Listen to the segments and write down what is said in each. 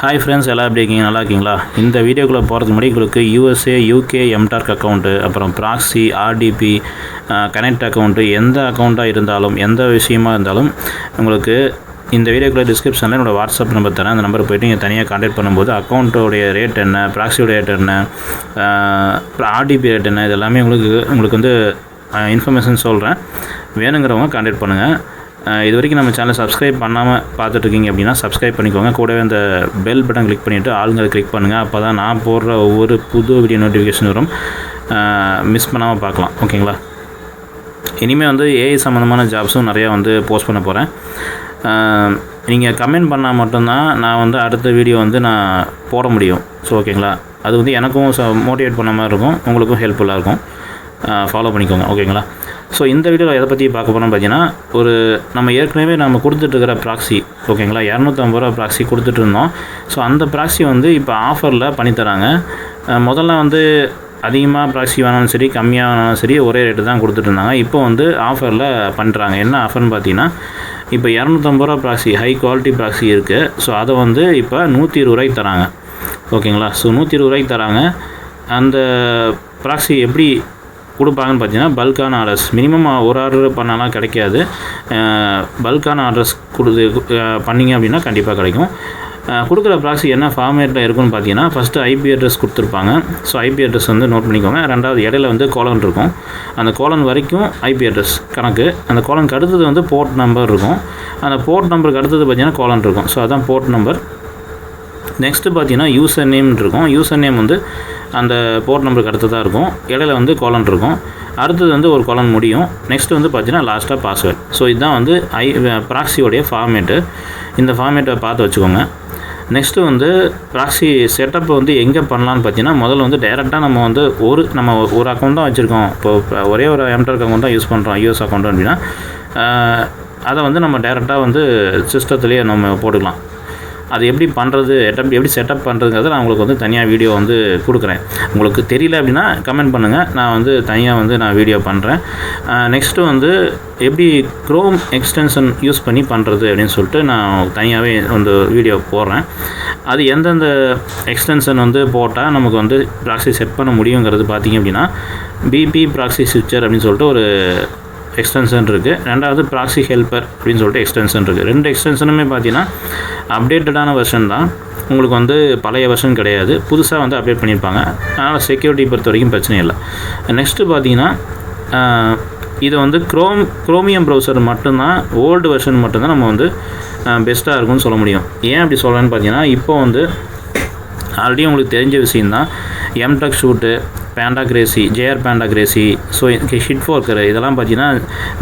Hi friends, எல்லாம் எப்படி இருக்கீங்க? நல்லா இருக்கீங்களா? இந்த வீடியோக்குள்ளே போகிறதுக்கு முன்னாடி உங்களுக்கு USA UK எம்டார்க் அக்கௌண்ட்டு, அப்புறம் ப்ராக்ஸி, RDP, கனெக்ட் அக்கௌண்ட்டு, எந்த அக்கௌண்ட்டாக இருந்தாலும், எந்த விஷயமா இருந்தாலும் உங்களுக்கு இந்த வீடியோக்குள்ளே டிஸ்கிரிப்ஷனில் என்னோடய வாட்ஸ்அப் நம்பர் தரேன். அந்த நம்பர் போய்ட்டு நீங்கள் தனியாக கான்டாக்ட் பண்ணும்போது அக்கௌண்ட்டோடைய ரேட் என்ன, ப்ராக்ஸியோட ரேட் என்ன, RDP ரேட் என்ன, இது எல்லாமே உங்களுக்கு வந்து இன்ஃபர்மேஷன் சொல்கிறேன். வேணுங்கிறவங்க கான்டாக்ட் பண்ணுங்கள். இது வரைக்கும் நம்ம சேனலை சப்ஸ்கிரைப் பண்ணாமல் பார்த்துட்ருக்கீங்க அப்படின்னா சப்ஸ்கிரைப் பண்ணிக்கோங்க. கூடவே அந்த பெல் பட்டன் கிளிக் பண்ணிவிட்டு ஆளுங்களை கிளிக் பண்ணுங்கள். அப்போ தான் நான் போடுற ஒவ்வொரு புது வீடியோ நோட்டிஃபிகேஷன் வரும், மிஸ் பண்ணாமல் பார்க்கலாம். ஓகேங்களா? இனிமேல் வந்து AI சம்மந்தமான ஜாப்ஸும் நிறையா வந்து போஸ்ட் பண்ண போகிறேன். நீங்கள் கமெண்ட் பண்ணால் மட்டும்தான் நான் வந்து அடுத்த வீடியோ வந்து நான் போட முடியும். ஸோ ஓகேங்களா? அது வந்து எனக்கும் மோட்டிவேட் பண்ண மாதிரி இருக்கும், உங்களுக்கும் ஹெல்ப்ஃபுல்லாக இருக்கும். ஃபாலோ பண்ணிக்கோங்க. ஓகேங்களா? ஸோ இந்த வீடியோவில் எதை பற்றி பார்க்க போகிறோம்னு பார்த்தீங்கன்னா, நம்ம ஏற்கனவே நம்ம கொடுத்துட்ருக்கிற ப்ராக்ஸி, ஓகேங்களா, 250 ரூபா ப்ராக்ஸி கொடுத்துட்ருந்தோம். ஸோ அந்த ப்ராக்ஸி வந்து இப்போ ஆஃபரில் பண்ணித்தராங்க. முதல்ல வந்து அதிகமாக ப்ராக்ஸி வேணாலும் சரி, கம்மியாக வேணாலும் சரி, ஒரே ரேட்டு தான் கொடுத்துட்ருந்தாங்க. இப்போ வந்து ஆஃபரில் பண்ணுறாங்க. என்ன ஆஃபர்னு பார்த்தீங்கன்னா, இப்போ 250 ரூபா ப்ராக்ஸி, ஹை குவாலிட்டி ப்ராக்ஸி இருக்குது. ஸோ அதை வந்து இப்போ 120 ரூபாய்க்கு தராங்க. ஓகேங்களா? ஸோ 120 ரூபாய்க்கு தராங்க. அந்த ப்ராக்ஸி எப்படி கொடுப்பாங்கன்னு பார்த்தீங்கன்னா, பல்கான ஆர்டர்ஸ், மினிமம் ஒரு ஆர்டர் பண்ணாலாம் கிடைக்காது. பல்கான ஆர்டர்ஸ் பண்ணிங்க அப்படின்னா கண்டிப்பாக கிடைக்கும். கொடுக்குற ப்ராக்ஸி என்ன ஃபார்மேட்டில் இருக்குன்னு பார்த்தீங்கன்னா, ஃபஸ்ட்டு IP அட்ரஸ் கொடுத்துருப்பாங்க. ஸோ IP அட்ரஸ் வந்து நோட் பண்ணிக்கோங்க. ரெண்டாவது இடையில வந்து கோலன் இருக்கும். அந்த கோலன் வரைக்கும் IP அட்ரஸ் கணக்கு. அந்த கோலனுக்கு அடுத்தது வந்து போர்ட் நம்பர் இருக்கும். அந்த போர்ட் நம்பருக்கு அடுத்தது பார்த்தீங்கன்னா கோலன் இருக்கும். ஸோ அதான் போர்ட் நம்பர். நெக்ஸ்ட்டு பார்த்தீங்கன்னா யூசர் நேம் இருக்கும். யூசர் நேம் வந்து அந்த போர்ட் நம்பருக்கு அடுத்ததாக இருக்கும். இடையில வந்து கோலன் இருக்கும். அடுத்தது வந்து ஒரு கோலன் முடியும். நெக்ஸ்ட்டு வந்து பார்த்தீங்கன்னா லாஸ்ட்டாக பாஸ்வேர்ட். ஸோ இதுதான் வந்து ப்ராக்ஸியோடைய ஃபார்மேட்டு. இந்த ஃபார்மேட்டை பார்த்து வச்சுக்கோங்க. நெக்ஸ்ட்டு வந்து ப்ராக்ஸி செட்டப் வந்து எங்கே பண்ணலான்னு பார்த்தீங்கன்னா, முதல்ல வந்து டைரெக்டாக நம்ம வந்து நம்ம ஒரு அக்கௌண்ட் தான் வச்சுருக்கோம். இப்போ ஒரே ஒரு எம்டார்க் அக்கௌண்ட் தான் யூஸ் பண்ணுறோம், US அக்கௌண்ட் அப்படின்னா, அதை வந்து நம்ம டைரெக்டாக வந்து சிஸ்டத்துலேயே நம்ம போட்டுக்கலாம். அது எப்படி பண்ணுறது, எப்படி செட்டப் பண்ணுறதுங்கிறத நான் உங்களுக்கு வந்து தனியாக வீடியோ வந்து கொடுக்குறேன். உங்களுக்கு தெரியல அப்படின்னா கமெண்ட் பண்ணுங்கள், நான் வந்து தனியாக வந்து நான் வீடியோ பண்ணுறேன். நெக்ஸ்ட்டு வந்து எப்படி க்ரோம் எக்ஸ்டென்ஷன் யூஸ் பண்ணி பண்ணுறது அப்படின்னு சொல்லிட்டு நான் தனியாகவே வந்து வீடியோ போடுறேன். அது எந்தெந்த எக்ஸ்டென்ஷன் வந்து போட்டால் நமக்கு வந்து ப்ராக்ஸி செட் பண்ண முடியுங்கிறது பார்த்திங்க அப்படின்னா, BP ப்ராக்ஸி ஸ்விட்சர் அப்படின்னு சொல்லிட்டு ஒரு எக்ஸ்டென்ஷன் இருக்குது. ரெண்டாவது ப்ராக்ஸி ஹெல்ப்பர் அப்படின்னு சொல்லிட்டு எக்ஸ்டென்ஷன் இருக்குது. ரெண்டு எக்ஸ்டென்ஷனுமே பார்த்தீங்கன்னா அப்டேட்டடான வெர்ஷன் தான். உங்களுக்கு வந்து பழைய வெர்ஷன் கிடையாது, புதுசாக வந்து அப்டேட் பண்ணியிருப்பாங்க. அதனால் செக்யூரிட்டி பொறுத்த வரைக்கும் பிரச்சனை இல்லை. நெக்ஸ்ட்டு பார்த்தீங்கன்னா, இது வந்து குரோமியம் ப்ரௌசர் மட்டும்தான், ஓல்டு வெர்ஷன் மட்டும்தான் நம்ம வந்து பெஸ்ட்டாக இருக்கும்னு சொல்ல முடியும். ஏன் அப்படி சொல்கிறேன்னு பார்த்தீங்கன்னா, இப்போ வந்து ஆல்ரெடி உங்களுக்கு தெரிஞ்ச விஷயந்தான், எம்டெக் ஷூட்டு, பேண்டா கிரேசி, JR பேண்டா கிரேசி, ஸோ ஹிட் ஃபோர்க்கர், இதெல்லாம் பார்த்தீங்கன்னா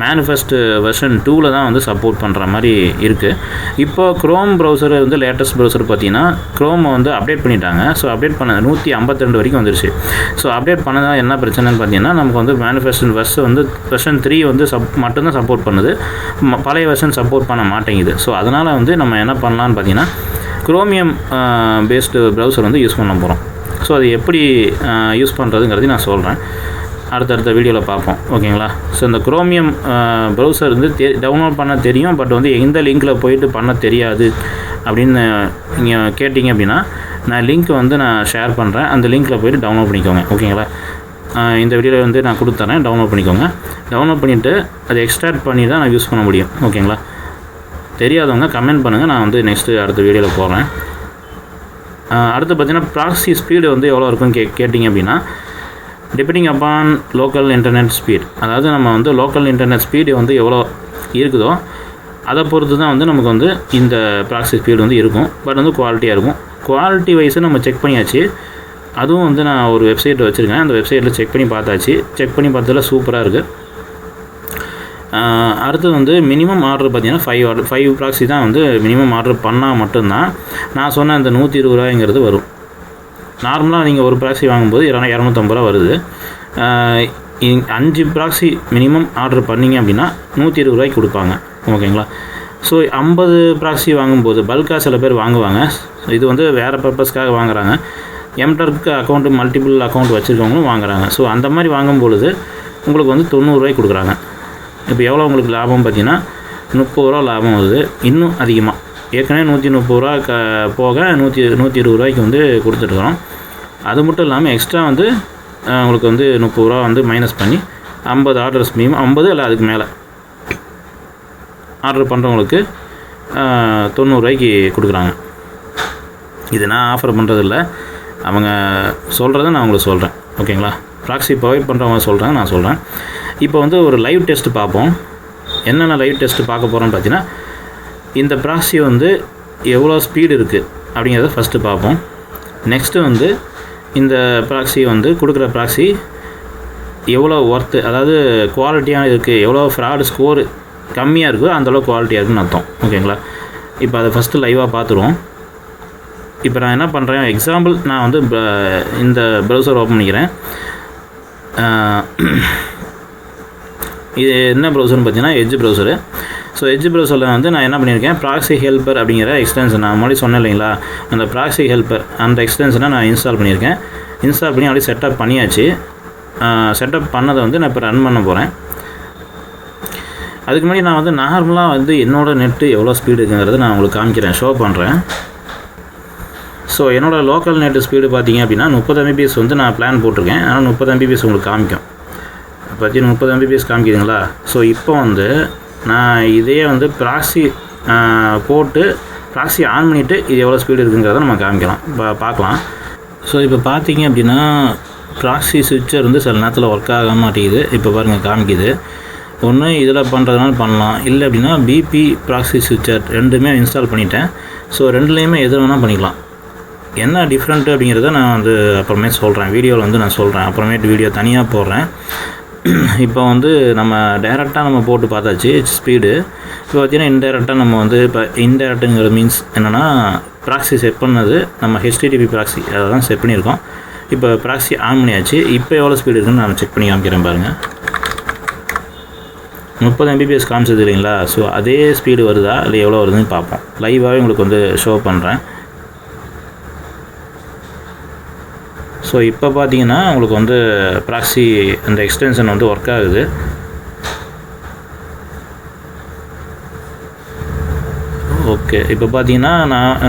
மேனிஃபெஸ்ட் வெர்ஷன் 2ல் தான் வந்து சப்போர்ட் பண்ணுற மாதிரி இருக்குது. இப்போ க்ரோம் ப்ரௌசர் வந்து லேட்டஸ்ட் ப்ரௌசர் பார்த்தீங்கன்னா க்ரோமை வந்து அப்டேட் பண்ணிட்டாங்க. ஸோ அப்டேட் பண்ண 152 வரைக்கும் வந்துருச்சு. ஸோ அப்டேட் பண்ணதான் என்ன பிரச்சனைன்னு பார்த்தீங்கன்னா, நமக்கு வந்து மேனிஃபெஸ்ட் வெர்ஷன் 3 வந்து மட்டும்தான் சப்போர்ட் பண்ணுது, பழைய வெர்ஷன் சப்போர்ட் பண்ண மாட்டேங்குது. ஸோ அதனால் வந்து நம்ம என்ன பண்ணலான்னு பார்த்தீங்கன்னா, குரோமியம் பேஸ்டு ப்ரௌசர் வந்து யூஸ் பண்ண போகிறோம். ஸோ அது எப்படி யூஸ் பண்ணுறதுங்கிறது நான் சொல்கிறேன், அடுத்தடுத்த வீடியோவில் பார்ப்போம். ஓகேங்களா? ஸோ இந்த குரோமியம் ப்ரௌசர் வந்து டவுன்லோட் பண்ண தெரியும், பட் வந்து எந்த லிங்க்கில் போயிட்டு பண்ண தெரியாது அப்படின்னு நீங்கள் கேட்டிங்க அப்படின்னா, நான் லிங்க் வந்து நான் ஷேர் பண்ணுறேன். அந்த லிங்க்கில் போய்ட்டு டவுன்லோட் பண்ணிக்கோங்க. ஓகேங்களா? இந்த வீடியோவில் வந்து நான் கொடுத்துறேன், டவுன்லோட் பண்ணிக்கோங்க. டவுன்லோட் பண்ணிவிட்டு அதை எக்ஸ்ட்ராக்ட் பண்ணி தான் நான் யூஸ் பண்ண முடியும். ஓகேங்களா? தெரியாதவங்க கமெண்ட் பண்ணுங்கள், நான் வந்து நெக்ஸ்ட்டு அடுத்த வீடியோவில் போடுறேன். அடுத்து பார்த்தீங்கன்னா, ப்ராக்ஸி ஸ்பீடு வந்து எவ்வளோ இருக்குன்னு கேட்டிங்க அப்படின்னா, depending upon local internet speed, அதாவது நம்ம வந்து லோக்கல் இன்டர்நெட் ஸ்பீடு வந்து எவ்வளோ இருக்குதோ அதை பொறுத்து தான் வந்து நமக்கு வந்து இந்த ப்ராக்ஸி ஸ்பீடு வந்து இருக்கும். பட் வந்து குவாலிட்டியாக இருக்கும். குவாலிட்டி வைஸை நம்ம செக் பண்ணியாச்சு. அதுவும் வந்து நான் ஒரு வெப்சைட் வச்சுருக்கேன், அந்த வெப்சைட்டில் செக் பண்ணி பார்த்தாச்சு. செக் பண்ணி பார்த்ததில் சூப்பராக இருக்குது. அடுத்து வந்து மினிமம் ஆர்டர் பார்த்தீங்கன்னா 5 ப்ராக்ஸி தான் வந்து மினிமம் ஆர்டர் பண்ணால் மட்டும்தான் நான் சொன்ன அந்த 120 ரூபாய்ங்கிறது வரும். நார்மலாக நீங்கள் ஒரு ப்ராக்ஸி வாங்கும்போது 250 ரூபா வருது. 5 ப்ராக்ஸி மினிமம் ஆர்டர் பண்ணிங்க அப்படின்னா 120 ரூபாய்க்கு கொடுப்பாங்க. ஓகேங்களா? ஸோ 50 ப்ராக்ஸி வாங்கும்போது பல்காக சில பேர் வாங்குவாங்க. இது வந்து வேறு பர்பஸ்க்காக வாங்குகிறாங்க. எம்டார்க்கு அக்கௌண்ட்டு, மல்டிபிள் அக்கௌண்ட் வச்சுருக்கவங்களும் வாங்குகிறாங்க. ஸோ அந்த மாதிரி வாங்கும்பொழுது உங்களுக்கு வந்து 90 ரூபாய்க்கு கொடுக்குறாங்க. இப்போ எவ்வளோ உங்களுக்கு லாபம் பார்த்தீங்கன்னா 30 ரூபா லாபம் வருது. இன்னும் அதிகமாக ஏற்கனவே 130 ரூபா போக 120 ரூபாய்க்கு வந்து கொடுத்துட்ருக்குறோம். அது மட்டும் இல்லாமல் எக்ஸ்ட்ரா வந்து உங்களுக்கு வந்து 30 ரூபா வந்து மைனஸ் பண்ணி 50 ஆர்டர்ஸ் மினிமம் 50 இல்லை அதுக்கு மேலே ஆர்டர் பண்ணுறவங்களுக்கு 90 ரூபாய்க்கு கொடுக்குறாங்க. இது நான் ஆஃபர் பண்ணுறதில்ல, அவங்க சொல்கிறத நான் உங்களுக்கு சொல்கிறேன். ஓகேங்களா? ப்ராக்ஸி ப்ரொவைட் பண்ணுறவங்க சொல்கிறாங்க, நான் சொல்கிறேன். இப்போ வந்து ஒரு லைவ் டெஸ்ட் பார்ப்போம். என்னென்ன லைவ் டெஸ்ட்டு பார்க்க போகிறோம்னு பார்த்தீங்கன்னா, இந்த ப்ராக்ஸி வந்து எவ்வளோ ஸ்பீடு இருக்குது அப்படிங்கிறத ஃபஸ்ட்டு பார்ப்போம். நெக்ஸ்ட்டு வந்து இந்த ப்ராக்ஸி வந்து கொடுக்குற ப்ராக்ஸி எவ்வளோ ஒர்த்து, அதாவது குவாலிட்டியாக இருக்குது, எவ்வளோ ஃப்ராடு ஸ்கோர் கம்மியாக இருக்கோ அந்தளவு குவாலிட்டியாக இருக்குதுன்னு அர்த்தம். ஓகேங்களா? இப்போ அதை ஃபஸ்ட்டு லைவாக பார்த்துருவோம். இப்போ நான் என்ன பண்ணுறேன், எக்ஸாம்பிள் நான் வந்து இந்த ப்ரௌசர் ஓப்பன் பண்ணிக்கிறேன். இது என்ன ப்ரௌசர்னு பார்த்தீங்கன்னா எட்ஜ் ப்ரௌசரு. ஸோ எட்ஜ் ப்ரௌசரில் வந்து நான் என்ன பண்ணியிருக்கேன், ப்ராக்ஸி ஹெல்ப்பர் அப்படிங்கிற எக்ஸ்டென்ஷன் நான் முன்னாடி சொன்னேன் இல்லைங்களா, அந்த ப்ராக்ஸி ஹெல்ப்பர் அந்த எக்ஸ்டென்ஷனை நான் இன்ஸ்டால் பண்ணியிருக்கேன். இன்ஸ்டால் பண்ணி அப்படியே செட்டப் பண்ணியாச்சு. செட்டப் பண்ணதை வந்து நான் இப்போ ரன் பண்ண போகிறேன். அதுக்கு முன்னாடி நான் வந்து நார்மலாக வந்து என்னோடய நெட்டு எவ்வளோ ஸ்பீடு இருக்குங்கிறத நான் உங்களுக்கு காமிக்கிறேன், ஷோ பண்ணுறேன். ஸோ என்னோடய லோக்கல் நெட்டு ஸ்பீடு பார்த்தீங்க அப்படின்னா 30 Mbps வந்து நான் பிளான் போட்டிருக்கேன். ஆனால் 30 Mbps உங்களுக்கு காமிக்கும். பற்றி 30 Mbps காமிக்குதுங்களா? ஸோ இப்போ வந்து நான் இதே வந்து ப்ராக்ஸி போட்டு ப்ராக்ஸி ஆன் பண்ணிவிட்டு இது எவ்வளோ ஸ்பீடு இருக்குங்கிறத நம்ம காமிக்கலாம், பார்க்கலாம். ஸோ இப்போ பார்த்தீங்க அப்படின்னா ப்ராக்ஸி சுவிட்சர் வந்து சில நேரத்தில் ஒர்க் ஆக மாட்டேங்குது. இப்போ பாருங்கள் காமிக்குது. ஒன்று இதில் பண்ணுறதுனால பண்ணலாம், இல்லை அப்படின்னா பிபி ப்ராக்ஸி சுவிட்சர் ரெண்டுமே இன்ஸ்டால் பண்ணிட்டேன். ஸோ ரெண்டுலேயுமே எது வேணால் பண்ணிக்கலாம். என்ன டிஃப்ரெண்ட்டு அப்படிங்கிறத நான் வந்து அப்புறமே சொல்கிறேன், வீடியோவில் வந்து நான் சொல்கிறேன், அப்புறமேட்டு வீடியோ தனியாக போடுறேன். இப்போ வந்து நம்ம டைரெக்டாக நம்ம போட்டு பார்த்தாச்சு ஸ்பீடு. இப்போ பார்த்தீங்கன்னா இன்டைரக்டாக நம்ம வந்து இப்போ இன்டைரக்ட்டுங்கிற மீன்ஸ் என்னென்னா ப்ராக்ஸி செட் பண்ணது நம்ம HTTP ப்ராக்ஸி அதை தான் செட் பண்ணியிருக்கோம். இப்போ ப்ராக்ஸி ஆன் பண்ணியாச்சு. இப்போ எவ்வளோ ஸ்பீடு இருக்குன்னு நான் செக் பண்ணி காமிக்கிறேன் பாருங்கள். 30 Mbps காமிச்சது இல்லைங்களா? ஸோ அதே ஸ்பீடு வருதா இல்லை எவ்வளோ வருதுன்னு பார்ப்போம். லைவாகவே உங்களுக்கு வந்து ஷோ பண்ணுறேன். ஸோ இப்போ பார்த்தீங்கன்னா உங்களுக்கு வந்து ப்ராக்ஸி அந்த எக்ஸ்டென்ஷன் வந்து ஒர்க் ஆகுது. ஓகே, இப்போ பார்த்தீங்கன்னா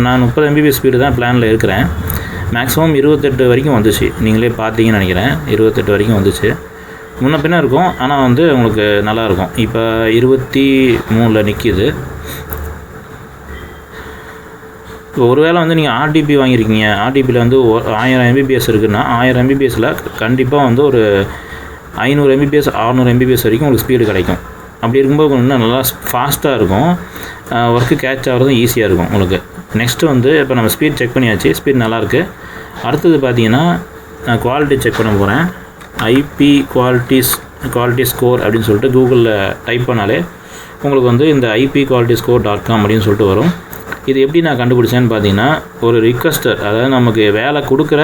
நான் 30 Mbps ஸ்பீடு தான் பிளானில் இருக்கிறேன். மேக்ஸிமம் 28 வரைக்கும் வந்துச்சு. நீங்களே பார்த்தீங்கன்னு நினைக்கிறேன், 28 வரைக்கும் வந்துச்சு. முன்ன பின்ன இருக்கும், ஆனால் வந்து உங்களுக்கு நல்லாயிருக்கும். இப்போ 23 நிற்கிது. இப்போ ஒருவேளை வந்து நீங்கள் ஆர்டிபி வாங்கியிருக்கீங்க, ஆர்டிபியில் வந்து 1000 Mbps இருக்குன்னா 1000 Mbpஸில் கண்டிப்பாக வந்து ஒரு 500 Mbps 600 Mbps வரைக்கும் உங்களுக்கு ஸ்பீடு கிடைக்கும். அப்படி இருக்கும்போது இன்னும் நல்லா ஃபாஸ்ட்டாக இருக்கும், ஒர்க்கு கேட்ச் ஆகிறதும் ஈஸியாக இருக்கும் உங்களுக்கு. நெக்ஸ்ட்டு வந்து இப்போ நம்ம ஸ்பீட் செக் பண்ணியாச்சு, ஸ்பீட் நல்லாயிருக்கு. அடுத்தது பார்த்தீங்கன்னா நான் குவாலிட்டி செக் பண்ண போகிறேன். ஐபி குவாலிட்டி ஸ்கோர் அப்படின்னு சொல்லிட்டு கூகுளில் டைப் பண்ணாலே உங்களுக்கு வந்து இந்த ipqualityscore.com அப்படின்னு சொல்லிட்டு வரும். இது எப்படி நான் கண்டுபிடிச்சேன்னு பார்த்தீங்கன்னா, ஒரு ரிக்வெஸ்டர், அதாவது நமக்கு வேலை கொடுக்குற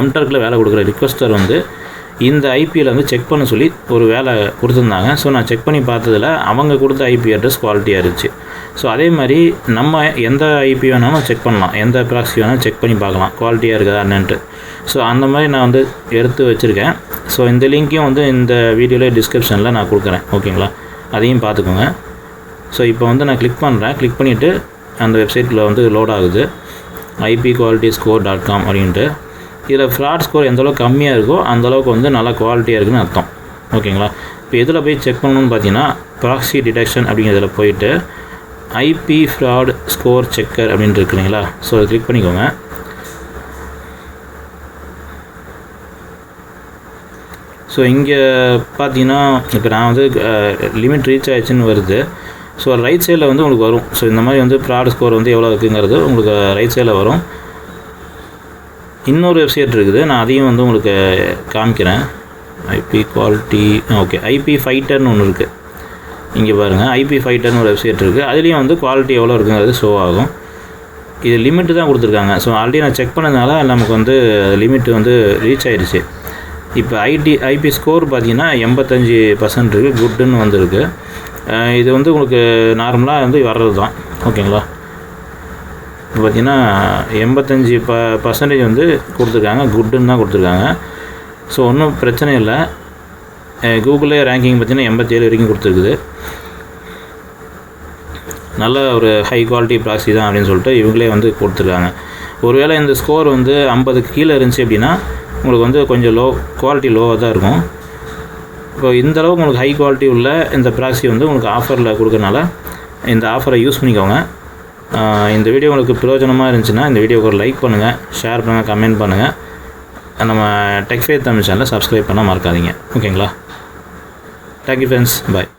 எம்டர்க்கில் வேலை கொடுக்குற ரிக்வெஸ்டர் வந்து இந்த ஐபியில் வந்து செக் பண்ண சொல்லி ஒரு வேலை கொடுத்துருந்தாங்க. ஸோ நான் செக் பண்ணி பார்த்ததில் அவங்க கொடுத்த ஐபி அட்ரஸ் குவாலிட்டியாக இருந்துச்சு. ஸோ அதே மாதிரி நம்ம எந்த ஐபி வேணாலும் செக் பண்ணலாம், எந்த ப்ராக்ஸி வேணாலும் செக் பண்ணி பார்க்கலாம் குவாலிட்டியாக இருக்குதா என்னன்ட்டு. ஸோ அந்த மாதிரி நான் வந்து எடுத்து வச்சுருக்கேன். ஸோ இந்த லிங்க்கையும் வந்து இந்த வீடியோவில் டிஸ்கிரிப்ஷனில் நான் கொடுக்குறேன். ஓகேங்களா? அதையும் பார்த்துக்கோங்க. ஸோ இப்போ வந்து நான் கிளிக் பண்ணுறேன். கிளிக் பண்ணிவிட்டு அந்த வெப்சைட்டில் வந்து லோட் ஆகுது, ipqualityscore.com அப்படின்ட்டு. இதில் ஃப்ராட் ஸ்கோர் எந்தளவுக்கு கம்மியாக இருக்கோ அந்தளவுக்கு வந்து நல்லா குவாலிட்டியாக இருக்குதுன்னு அர்த்தம். ஓகேங்களா? இப்போ எதில் போய் செக் பண்ணணும்னு பார்த்தீங்கன்னா ப்ராக்ஸி டிடெக்ஷன் அப்படிங்கிறதுல போயிட்டு ஐபி ஃப்ராட் ஸ்கோர் செக்கர் அப்படின்ட்டு இருக்குங்களா? ஸோ அதை கிளிக் பண்ணிக்கோங்க. ஸோ இங்கே பார்த்தீங்கன்னா இப்போ நான் வந்து லிமிட் ரீச் ஆகிடுச்சின்னு வருது. ஸோ ரைட் சைடில் வந்து உங்களுக்கு வரும். ஸோ இந்த மாதிரி வந்து ஃப்ராட் ஸ்கோர் வந்து எவ்வளோ இருக்குங்கிறது உங்களுக்கு ரைட் சைடில் வரும். இன்னொரு வெப்சைட் இருக்குது, நான் அதையும் வந்து உங்களுக்கு காமிக்கிறேன். ஐபி குவாலிட்டி, ஓகே, ஐபி ஃபைட்டர்னு ஒன்று இருக்குது. இங்கே பாருங்கள், ஐபி ஃபைட்டர்னு ஒரு வெப்சைட் இருக்குது. அதுலேயும் வந்து குவாலிட்டி எவ்வளோ இருக்குங்கிறது ஷோ ஆகும். இது லிமிட்டு தான் கொடுத்துருக்காங்க. ஸோ ஆல்ரெடி நான் செக் பண்ணதுனால நமக்கு வந்து லிமிட்டு வந்து ரீச் ஆகிடுச்சு. இப்போ ஐபி ஸ்கோர் பார்த்தீங்கன்னா 85% இருக்குது, குட்டுன்னு வந்துருக்கு. இது வந்து உங்களுக்கு நார்மலாக வந்து வர்றது தான். ஓகேங்களா? இப்போ பார்த்தீங்கன்னா 85% வந்து கொடுத்துருக்காங்க, குட்டுன்னு தான் கொடுத்துருக்காங்க. ஸோ ஒன்றும் பிரச்சனை இல்லை. கூகுளே ரேங்கிங் பார்த்தீங்கன்னா 87 வரைக்கும் கொடுத்துருக்குது. நல்ல ஒரு ஹை குவாலிட்டி ப்ராக்ஸி தான் அப்படின்னு சொல்லிட்டு இவங்களே வந்து கொடுத்துருக்காங்க. ஒருவேளை இந்த ஸ்கோர் வந்து 50க்கு கீழே இருந்துச்சு அப்படின்னா உங்களுக்கு வந்து கொஞ்சம் குவாலிட்டி லோவாக தான் இருக்கும். இப்போ இந்தளவுக்கு உங்களுக்கு ஹை குவாலிட்டி உள்ள இந்த ப்ராக்ஸி வந்து உங்களுக்கு ஆஃபரில் கொடுக்கறனால இந்த ஆஃபரை யூஸ் பண்ணிக்கோங்க. இந்த வீடியோ உங்களுக்கு பிரயோஜனமாக இருந்துச்சுன்னா இந்த வீடியோக்கு ஒரு லைக் பண்ணுங்கள், ஷேர் பண்ணுங்கள், கமெண்ட் பண்ணுங்கள். நம்ம டெக் ஃபேத் தமிழ் சேனலை சப்ஸ்கிரைப் பண்ண மறக்காதீங்க. ஓகேங்களா? தேங்க்யூ ஃப்ரெண்ட்ஸ், பாய்.